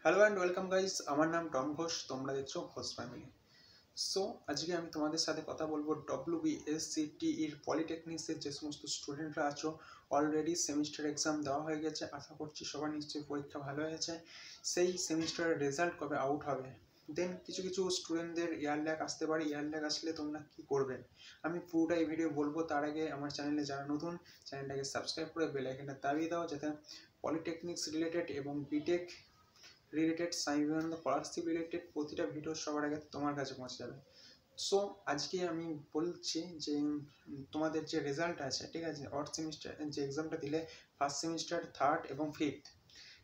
Hello and welcome guys, আমার নাম Tom Ghosh, তোমরা দেখছো ঘোষ ফ্যামিলি। সো আজকে আমি তোমাদের সাথে কথা বলবো WBSCT এর পলিটেকনিক্সের যে সমস্ত স্টুডেন্টরা আছো, অলরেডি সেমিস্টার এক্সাম দেওয়া হয়ে গেছে। আশা করছি সবার নিশ্চয়ই পরীক্ষা ভালো হয়েছে। সেই সেমিস্টারের রেজাল্ট কবে আউট হবে, দেন কিছু কিছু স্টুডেন্টদের ইয়ার ল্যাগ আসতে পারে। ইয়ার ল্যাগ আসলে তোমরা কী করবে আমি পুরোটা এই ভিডিও বলবো। তার আগে আমার চ্যানেলে যারা নতুন, চ্যানেলটাকে সাবস্ক্রাইব করে বেল আইকনটা দাবিয়ে দাও, যাতে পলিটেকনিক্স রিলেটেড এবং B Tech related, Swami Vivekananda scholarship related প্রতিটা ভিডিও সবার আগে তোমার কাছে পৌঁছে যাবে। সো আজকে আমি বলছি যে তোমাদের যে রেজাল্ট আছে, ঠিক আছে, অর্থ সেমিস্টার যে এক্সামটা দিলে, ফার্স্ট সেমিস্টার, থার্ড এবং ফিফথ,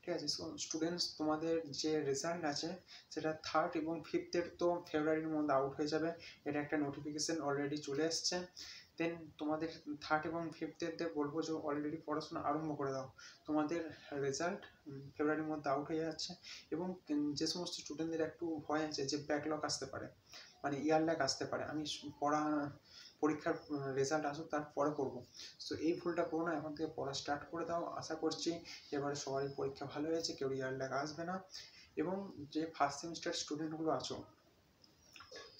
ঠিক আছে। সো স্টুডেন্টস, তোমাদের যে রেজাল্ট আছে সেটা থার্ড এবং ফিফথের তো ফেব্রুয়ারির মধ্যে আউট হয়ে যাবে। এটা একটা নোটিফিকেশান অলরেডি চলে এসছে। দেন তোমাদের থার্ড এবং ফিফথের বলবো যে অলরেডি পড়াশোনা আরম্ভ করে দাও। তোমাদের রেজাল্ট ফেব্রুয়ারির মধ্যে আউট হয়ে যাচ্ছে। এবং যে সমস্ত স্টুডেন্টদের একটু ভয় আছে যে ব্যাকলগ আসতে পারে, মানে ইয়ার ল্যাগ আসতে পারে, আমি পরীক্ষার রেজাল্ট আসুক তারপরে করবো, সো এই ভুলটা করো না। এখন থেকে পড়া স্টার্ট করে দাও। আশা করছি এবারে সবারই পরীক্ষা ভালো হয়েছে, কেউ ইয়ার ল্যাগ আসবে না। এবং যে ফার্স্ট সেমিস্টার স্টুডেন্টগুলো আছো,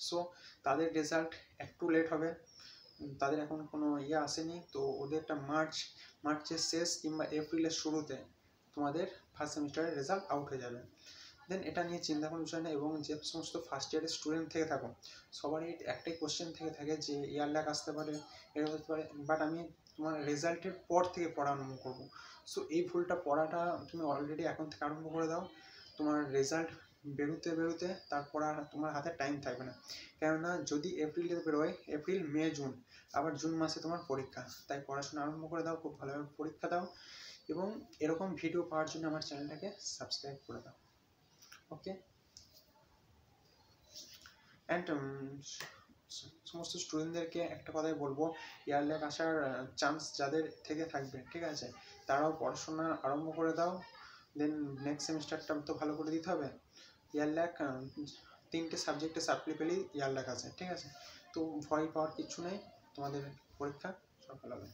সো তাদের রেজাল্ট একটু লেট হবে, তাদের এখন কোনো ইয়ে আসেনি, তো ওদেরটা মার্চের শেষ কিংবা এপ্রিলের শুরুতে তোমাদের ফার্স্ট সেমিস্টারের রেজাল্ট আউট হয়ে যাবে। দেন এটা নিয়ে চিন্তা কোনো বিষয় না। এবং যে সমস্ত ফার্স্ট ইয়ারের স্টুডেন্ট থেকে থাকো, সবারই একটাই কোশ্চেন থেকে থাকে যে ইয়ার ল্যাগ আসতে পারে, এটা হতে পারে, বাট আমি তোমার রেজাল্টের পর থেকে পড়া আরম্ভ করবো। সো এই ভুলটা, পড়াটা তুমি অলরেডি এখন থেকে আরম্ভ করে দাও। তোমার রেজাল্ট বেরোতে তারপর আর তোমার হাতে টাইম থাকবে না। কেননা যদি এপ্রিলে বেরোয়, এপ্রিল, মে, জুন, আবার জুন মাসে তোমার পরীক্ষা, তাই পড়াশোনা আরম্ভ করে দাও, খুব ভালোভাবে পরীক্ষা দাও। এবং এরকম ভিডিও পাওয়ার জন্য আমার চ্যানেলটাকে সাবস্ক্রাইব করে দাও। ওকে, অ্যান্ড সমস্ত স্টুডেন্টদেরকে একটা কথাই বলবো, ইয়ার ল্যাগ আসার চান্স যাদের থেকে থাকবে, ঠিক আছে, তারাও পড়াশোনা আরম্ভ করে দাও। দেন নেক্সট সেমিস্টারটা তো ভালো করে দিতে হবে। ইয়ার ল্যাগ 3টে সাবজেক্টে সাপ্লি পেলেই ইয়ার ল্যাগ আছে, ঠিক আছে। তো ভয় পাওয়ার কিছু নেই, তোমাদের পরীক্ষা সব ভালো হবে।